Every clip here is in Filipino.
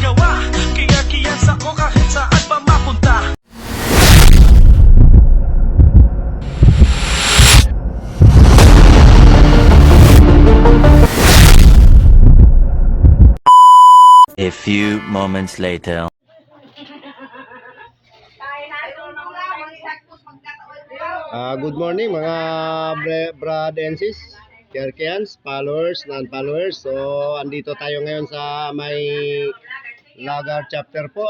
yawa, kiyas ako kahit saan pa mapunta. A few moments later. Good morning mga brad and sis, Kerkians, followers, non-followers. So, andito tayo ngayon sa may Lagar chapter po.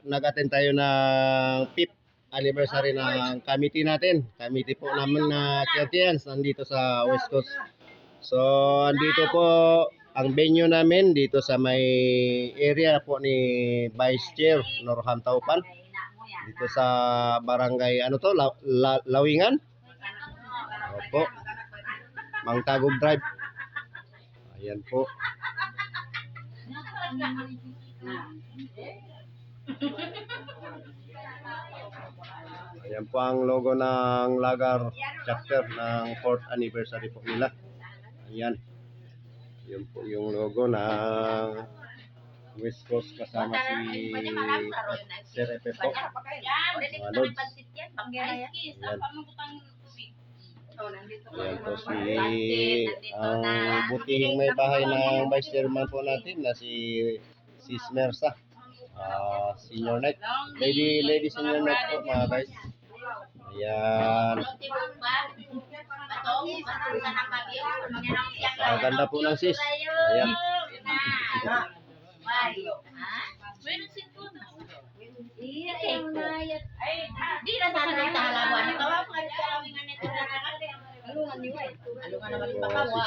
Nag-attend tayo ng 5th anniversary ng committee natin. Committee po namin na Kerkians nandito sa West Coast. So, andito po ang venue namin dito sa may area po ni Vice Chair Norham Taupan. Dito sa barangay Lawingan. Opo. Mang Tagog Drive. Ayan po. Ayan po ang logo ng Lagar chapter ng 4th anniversary po nila. Ayan. Yun po yung logo ng West Coast kasama si Sir Epe po. Mga lods. Ayan. Ayan po si ang butihing may bahay ng Vice Chairman po natin na si Sis Mersa. Senior night. Lady senior night po mga guys. Ayan. Ganda po ng sis. Ayan. Sis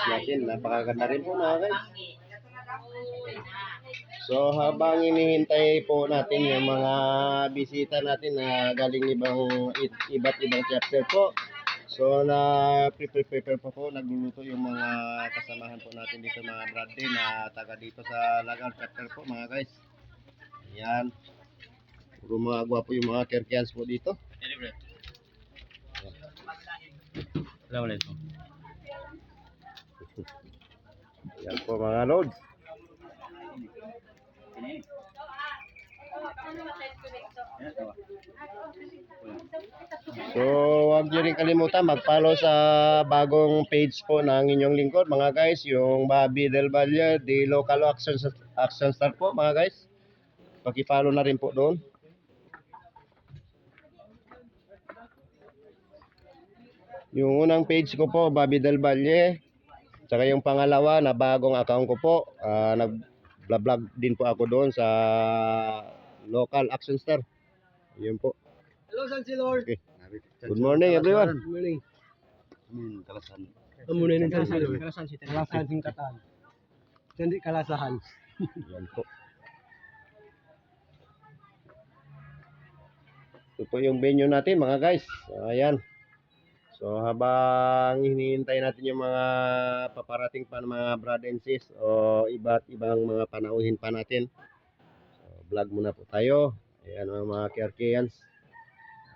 natin, napakaganda rin po mga guys. So habang inihintay po natin yung mga bisita natin na galing iba't ibang chapter po. So prepare po, nagluluto yung mga kasamahan po natin dito mga brother na taga dito sa Lagar chapter po mga guys. Ayan. Puro mga gwapo yung mga Kerkians po dito. Ayan po mga lods. So, huwag nyo rin kalimutan mag-follow sa bagong page po ng inyong lingkod mga guys, yung Bobby Del Valle, the local action star po mga guys. Paki-follow na rin po doon. Yung unang page ko po, Bobby Del Valle. Tsaka yung pangalawa na bagong account ko po, nag-vlog din po ako doon sa local action star. Yun po. Hello, Sansilor. Okay. Good morning everyone. Good morning. Kalasan. Muna ng Sansilor. Kalasan singkatan. Hindi kalasahan. Yan po. Ito po yung venue natin mga guys. Ayan. So habang hinihintay natin yung mga paparating pa ng mga brad and sis o iba't ibang mga panauhin pa natin. So vlog muna po tayo. Ayan mga Kerkians.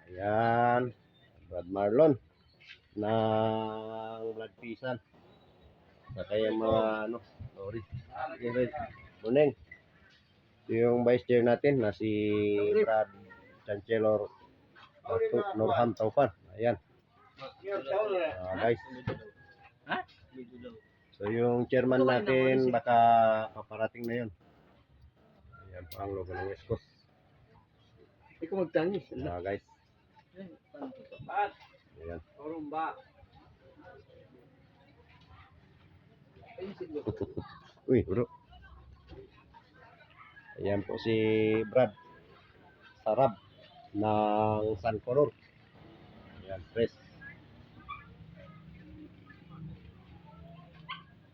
Ayan. Brad Marlon ng Blood Pisan. Saka yung mga sorry. Morning. Ito yung vice chair natin na si Brad Chancellor Norham Taupan. Ayan. Guys. So yung chairman natin baka paparating na yun. Ayan po ang logo ng West Coast. Ikaw magtangis. Guys. Ayan. Uy, bro. Ayan po si Brad Sarab ng San Color. Ayan, press.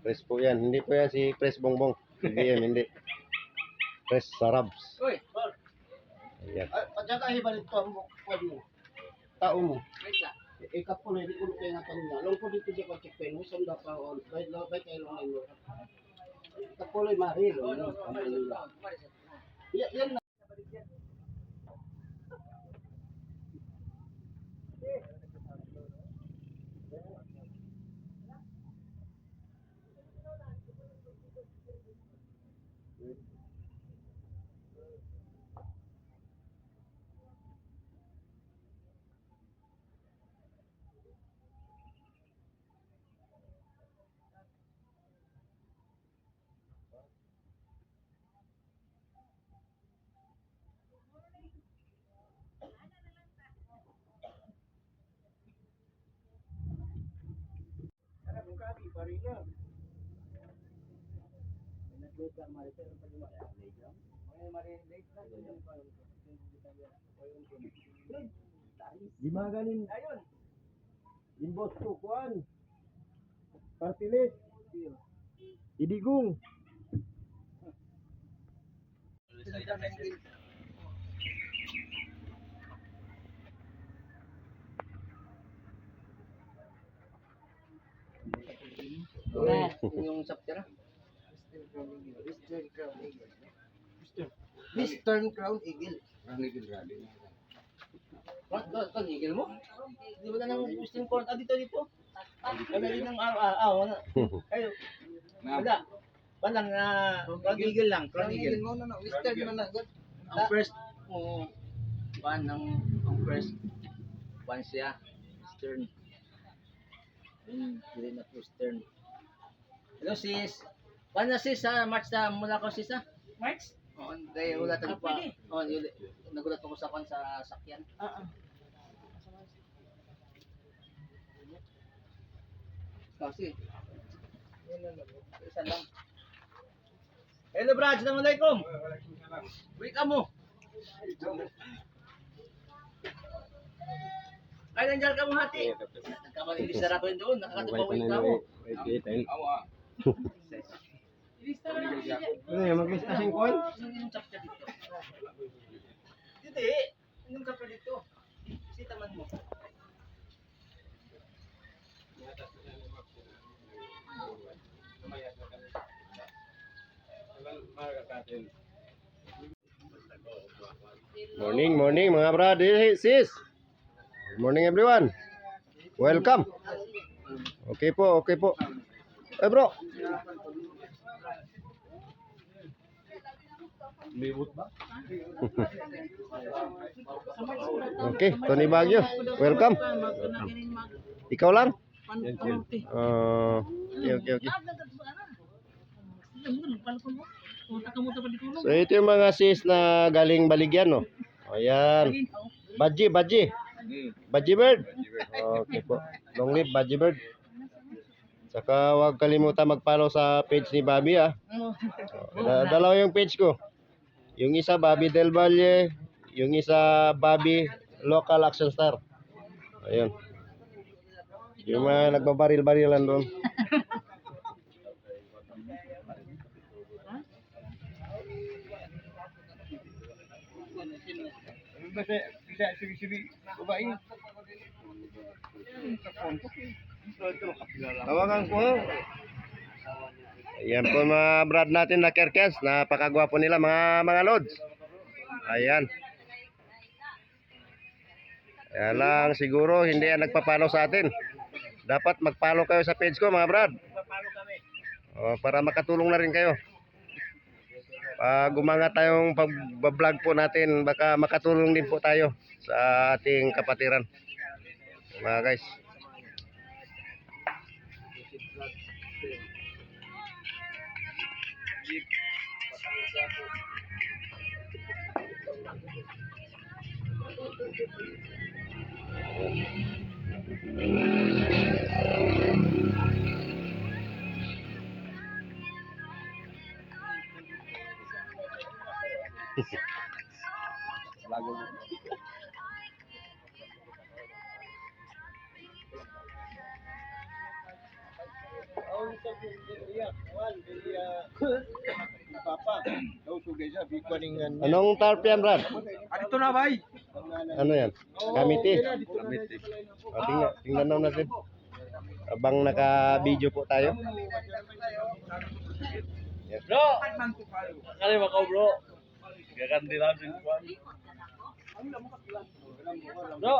Press po yan. Hindi po yan si Press Bongbong. Hindi yan, hindi. Press Sarabs. Uy, Ayan. pagkaka ibalik ko mo mo. Tao mo. Ikaw po na hindi ko kaya nga tanong. Long po dito siya check pen mo sanda pa on. Bay kayo lang mo. Ikaw po ay mahil. Yan na. Di maganin. Ayun. Inbox ko, kuan. Partilis. Idigong. Yung chapter. Western Crown Eagle. What eagle mo? Di ba na ng Western Crown? Dito. Wala rin ng wala. Kayo. Wala. Walang Crown Eagle lang. Crown Eagle. Western man lang. Ang first ang first one siya. Western. Hindi na Western. Hello sis. Paano sis ha? March na mula ko sis ha? March? Oo, hindi. Ulat ako pa. Oo, nagulat ako sa sakyan. Kasi. Isa lang. Hello brad, assalamualaikum. Uwi ka mo. Ay, nandiyan ka mo hati. Nagkamalilis na ako yun doon. Nakakatapawi ka mo. Ano yan, mag-list kasing kuan? Yung chapter dito. Hindi. Yung chapter dito. Sita man mo. Morning mga brad, sis. Good morning everyone. Welcome. Okay po. Eh bro. Okay, Tony Baguio. Welcome. Ikaw lang? Okay. So ito yung mga sis na galing Baligyan, no? Ayan. Badji bird. Okay po. Long live Badji bird. Saka huwag kalimutan mag-follow sa page ni Bobby, ah. Dalawa yung page ko. Yung isa Bobby Del Valle, yung isa Bobby Local Action Star. Ayun. Yung mga nagbabaril-barilan doon. Tawagan ko. Ayan po mga brad natin na Kerkens. Napakagwapo nila mga lods. Ayan. Kaya lang siguro hindi yan nagpa-follow sa atin. Dapat mag-follow kayo sa page ko mga brad. Para makatulong na rin kayo. Pag gumangat tayong pag-vlog po natin, baka makatulong din po tayo sa ating kapatiran. Mga guys. Anong tarp yan, Brad? Ito na, bay. Ano yan? Kamiti. Tingnan na natin. Abang naka-video po tayo. Bro! Kali makaw, bro. Gagan din lang din, bro. Bro!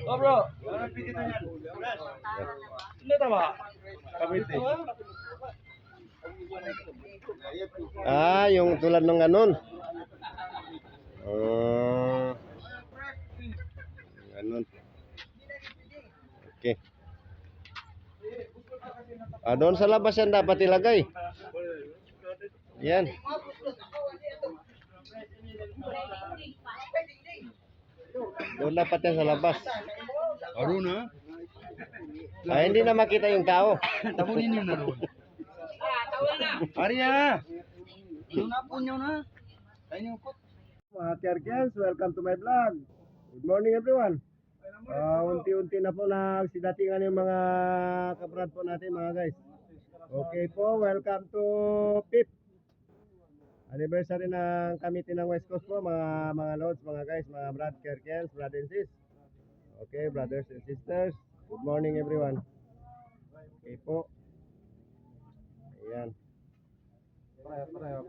Oh, bro! Hindi tama. Kamiti. Yung tulad ng ganon. Ganon. Okay. Doon sa labas yan dapat ilagay. Yan. Doon dapat yan sa labas. Aruna? Hindi na makita yung tao. Tabunin niyo na ron. Arya! Ano na po niyo na? Kayo niyo po. Mga Kerkens, welcome to my vlog. Good morning everyone. Unti-unti na po nagsidatingan yung mga kabrad po natin mga guys. Okay po, welcome to PIP. Anniversary ng committee ng West Coast po mga lords, mga guys, mga brad Kerkens, brad and sis. Okay, brothers and sisters. Good morning everyone. Okay po. Ayan. Pareho.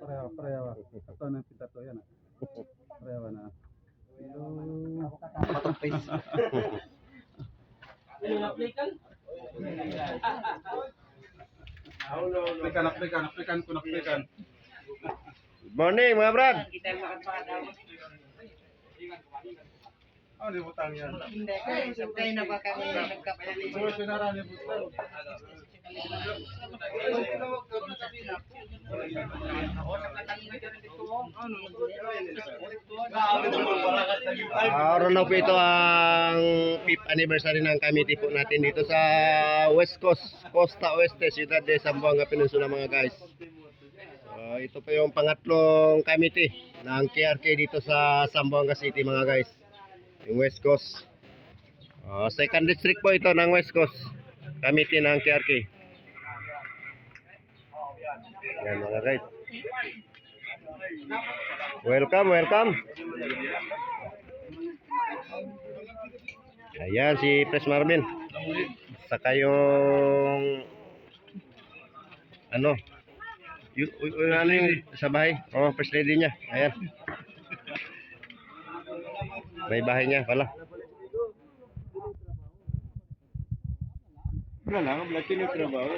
Ito na kita to yan. Pareho na. Aplikan. Good morning mga brad. Oh, di butang yan. Hindi, sabay na ba kami nagkapayanin? So, sinara ni butang. Araw na po ito ang 5th anniversary ng committee po natin dito sa West Coast, Costa Oeste, Ciudad de Zamboanga Peninsula mga guys. Ito po yung pangatlong committee ng KRK dito sa Zamboanga City mga guys. Yung West Coast. Second district po ito ng West Coast. Committee ng KRK. Yan mga guys. Welcome. Ayan si Pres Marvin. Saka yung ano yung sa bahay. First lady niya. Ayan. May bahay niya pala. Wala lang, black yung trabaho.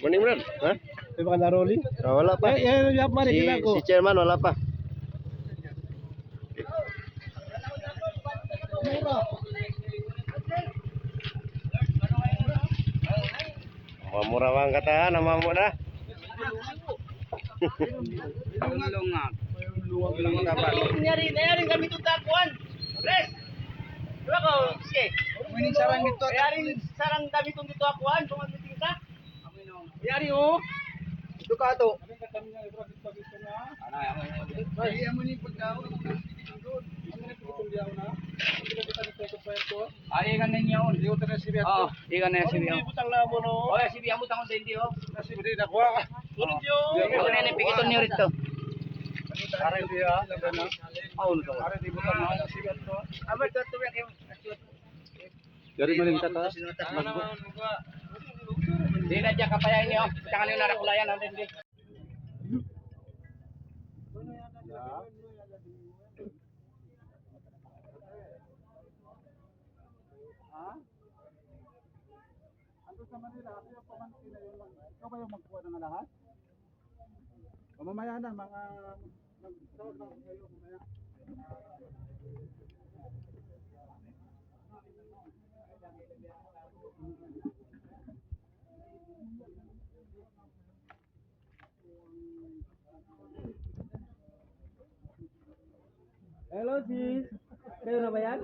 Morning Brad. Ha? Di ba ka na-rolling? Wala pa. Si chairman wala pa. Murah bang kata nama muda. Nyari kami itu takuan. Res. Wala ko, sige. Muning sarang dito. Sarang kami itong dito akuan, tumagiting ka. Yari oh. Ito ka to. Ay, amo ni pagdaw. Kan ninyo. Di utan na sibi ato. Ikan na sibi. Butang na mo no. Oh, sibi amo tang din dio. Nasi beri na kuha. Tulog yo. Ito na pikiton niyo rito. Are dia, labana. Aun to. Are di butang na nasi ato. Amer to ya kayo. Dari manin kata. Di na diya kapayain niyo. Tangan niyo na rakulayan ang din. Ando sa Manila, ako yung pamangkin na yun lang. Ikaw ba yung magkuha ng lahat? O mamaya na, mga mag-tawag lang kayo mamaya. Hello sis. Kayo na ba yan?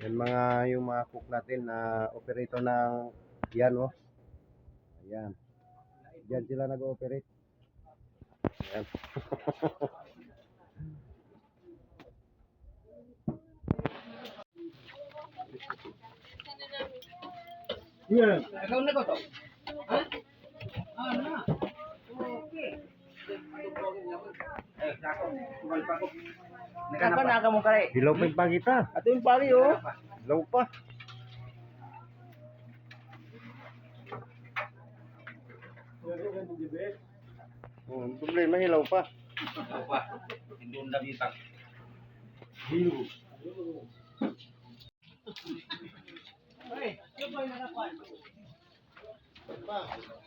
Yan yung mga cook natin na operator ng yan oh. Ayan. Diyan sila nag-ooperate. Ayan. Ikaw na ko to. Ha? Na. Okay. Naka mo kare. Hilaw pa yung pagita. Ato yung pari oh. Hilaw pa. Problema hilaw pa. Hindi undang itang.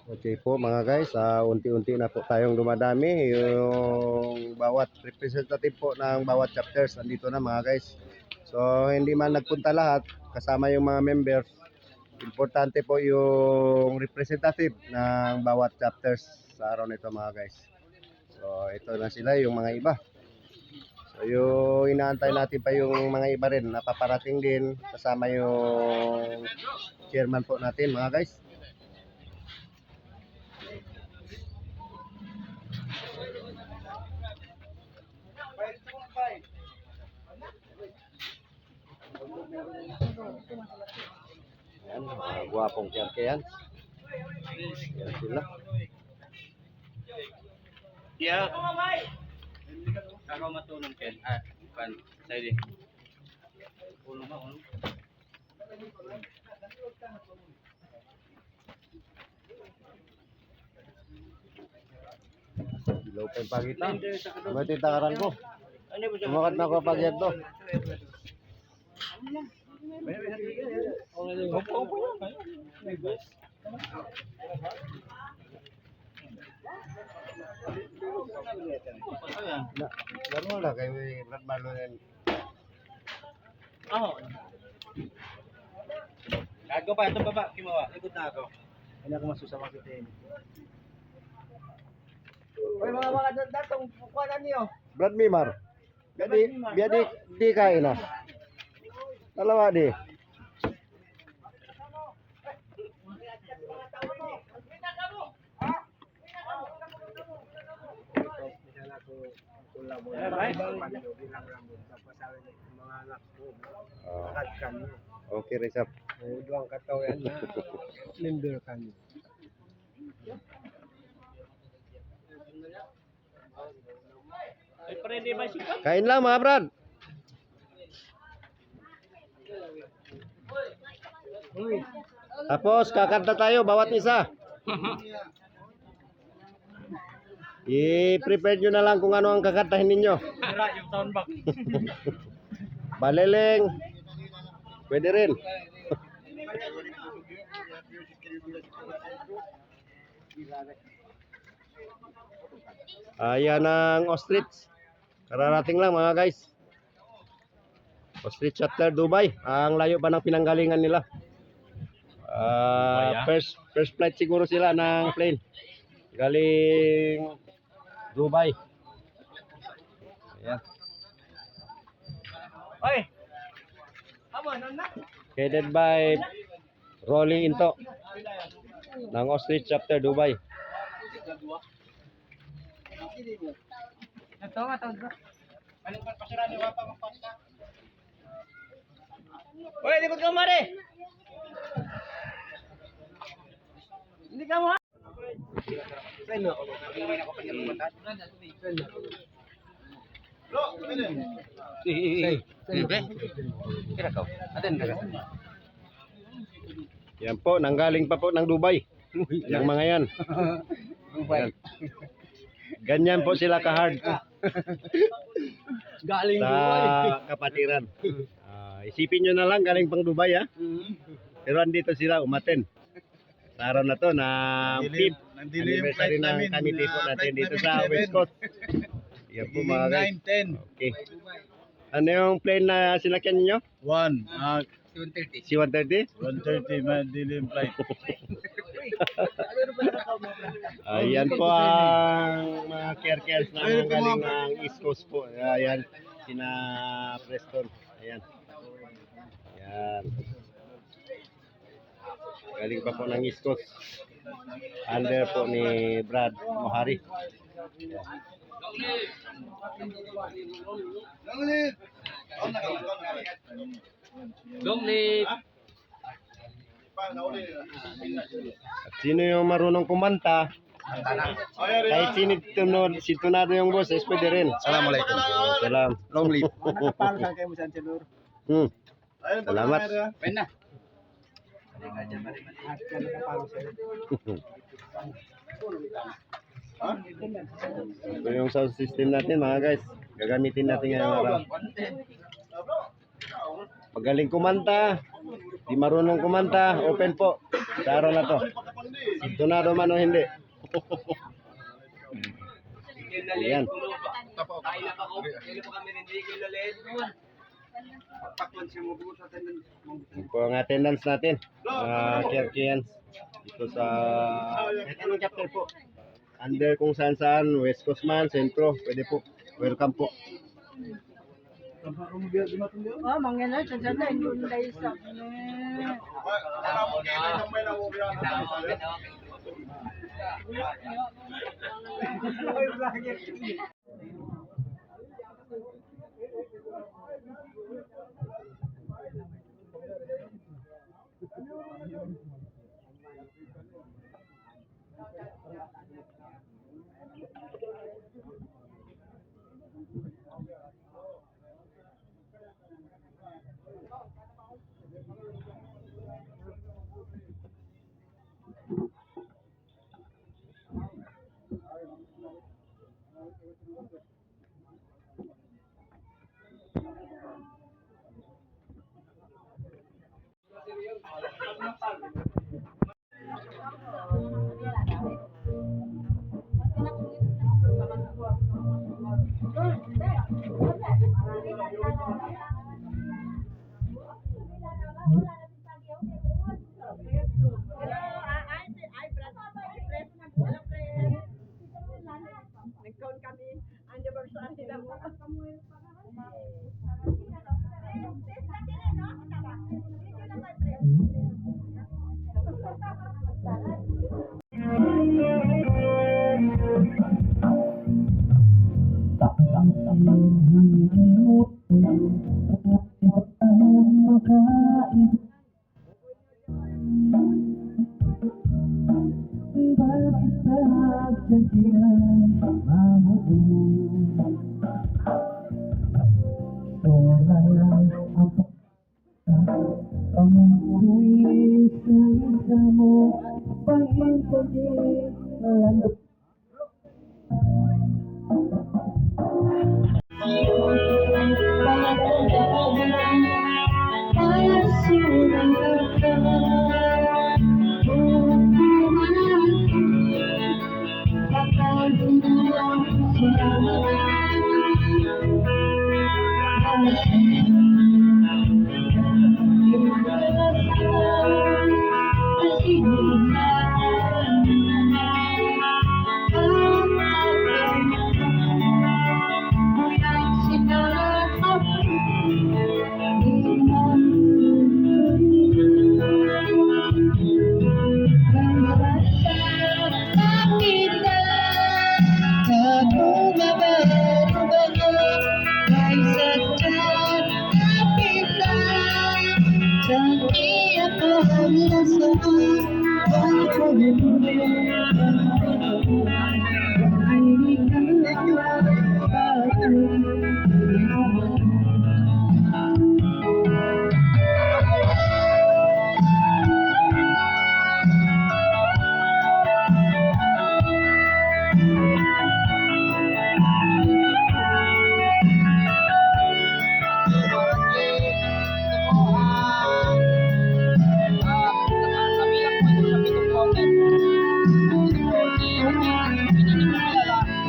Okay po mga guys, unti-unti na po tayong dumadami. Yung bawat representative po ng bawat chapters andito na mga guys. So hindi man nagpunta lahat, kasama yung mga members. Importante po yung representative ng bawat chapters sa araw nito mga guys. So ito na sila yung mga iba. So yung inaantay natin pa yung mga iba rin na paparating din, kasama yung chairman po natin mga guys. Ayan, mga guwapong kiyang-kiyan. Yan sila. Yeah. Ako matulong ken. Kan. Sige. Ulo ba? Ulo. Ilaw pa yung pagita. Ba't yung takaran ko? Sumakat na ako pagyat to. Laro na kayo Brad Marlon. Ako pa ito baba, kimawa. Ikot na ako. Ano ako masusama kita eh. Oy mga datong kuan niyo. Brad Mimar. Di kain na. Dalawa di. Okay, Rizab. Duang kataw yan na. Member kami. Ay pare di ba sikat? Kain lang mga Brad. Tapos kakanta tayo bawat isa. I-prepare nyo na lang kung ano ang kakantahin ninyo. Sira yung sound box. Baleleng. Pwede rin. Ayan ang ostrich. Kararating lang mga guys. Ostrich chapter Dubai. Ang layo pa ng pinanggalingan nila. First flight siguro sila ng plane. Galing Dubai. Ayan. Oy. Amo na. Headed by Rolling Into ng Ostrich chapter Dubai. Ito nga tawag ba? Balikan pa sira ni wapa magpasta. Oy, likod ka mare. Hindi ka mo. Sino ako? May ako pa niya pumunta. Lo, kailan? Kira ka. Atin ka. Yan po, nanggaling pa po ng Dubai. Yung mga yan. Yan. Ganyan po sila ka-hard Galing sa kapatiran. Isipin nyo na lang, galing pang Dubai ha. Pero andito sila umaten. Sa araw na to na fifth anniversary ng committee po natin dito sa West Coast. Yan po mga guys. 9-10. Okay. Ano yung plane na sinakyan niyo? 1. C-130? 1:30 Mandilim flight. Ayan po ang mga care-cares na galing ng East Coast po. Ayan, sina Preston. Ayan. Ayan. Galing pa po ng East Coast. Under po ni Brad Mohari. At sino yung marunong kumanta? Kahit si Tunado yung boss, pwede rin. Assalamualaikum. Salam. Long live. Nakapalo sa kayo mo sa Angelor. Salamat. Pena. At ka nakapalo sa iyo. Ito yung sound system natin mga guys. Gagamitin natin ngayong araw. Magaling kumanta, di marunong kumanta, open po sa araw na to. Tunado man o hindi. Yan. Yan po ang attendance natin. Kerkians. Dito sa kahit anong chapter po. Under kung saan saan, West Coast man, Centro, pwede po. Welcome po. Oh, mangyana sa dyan na, hindi tayo sa nagkaon kami anniversary na mo.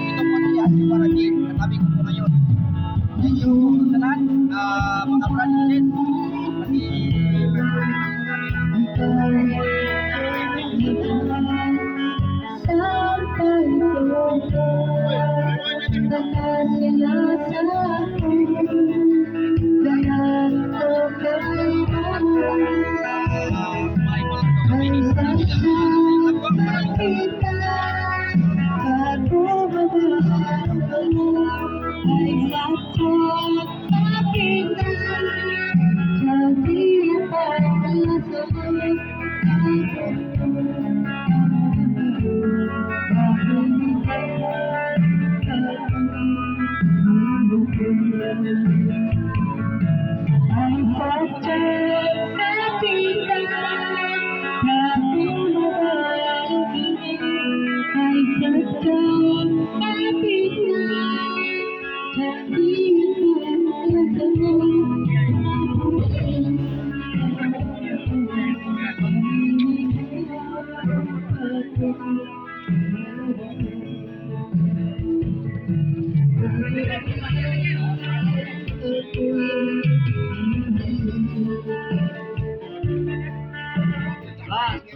Ito po si Ate Barangay, katabi ko po ngayon.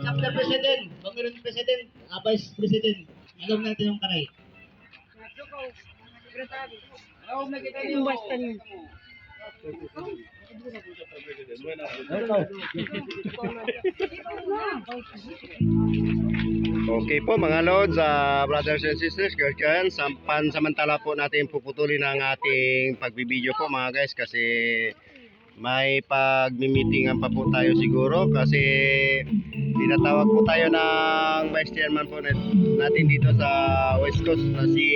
After President, Panginoon President, Vice President, alam natin yung karay. Yung basta niyo. Okay po mga lods, brothers and sisters, girls, pansamantala po natin puputulin ang ating pagbibideo po mga guys kasi may pagmi-meetingan pa po tayo siguro kasi tinatawag po tayo ng Vice Chairman po natin dito sa West Coast na si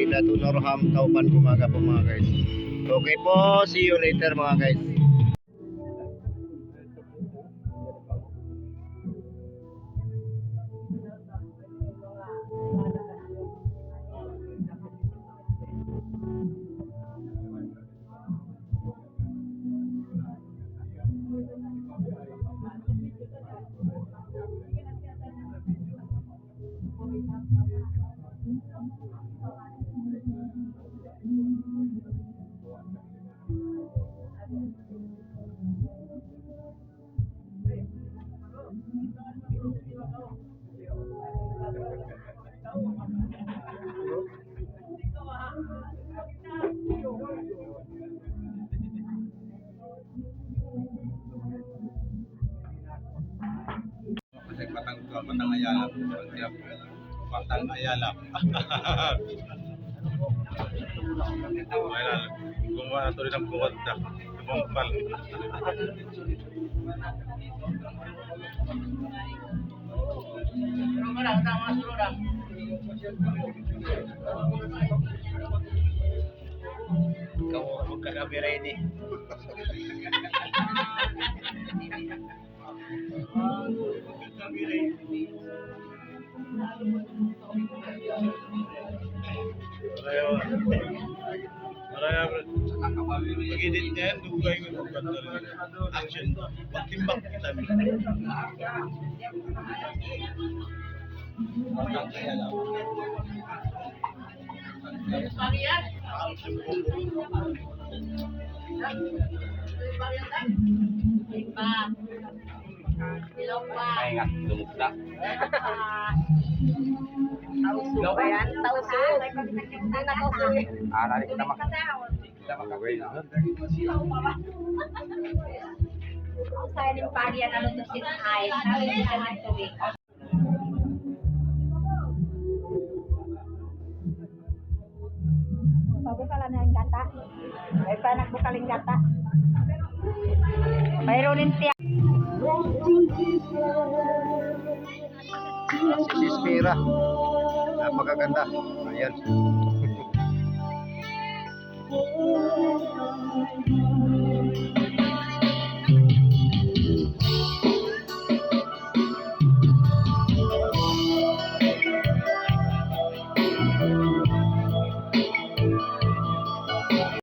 Dato' Norham Taupan Kumaga po mga guys. Okay po, see you later mga guys. Kasi patang ayala. Patang ayala. Ayala. Gumawa na tuloy ng buwad na. Bumpal. Ikaw, huwag ka na ready. Maraya, pag-edit niya yan, dugay ko yung ganda rin. Action to. Pagtimbang kita. Ay nga, lumukta. Tauso ba yan? Tauso. Hindi na tauso eh. Nari kita mak. Saya din pagi yan ano to sin ay. Sabi din sa ng tuwing. Pagbukalan na yung gata. Ay pa nagbukaling gata. Mayroon din siya. Si Sispira. Napakaganda. Ayan.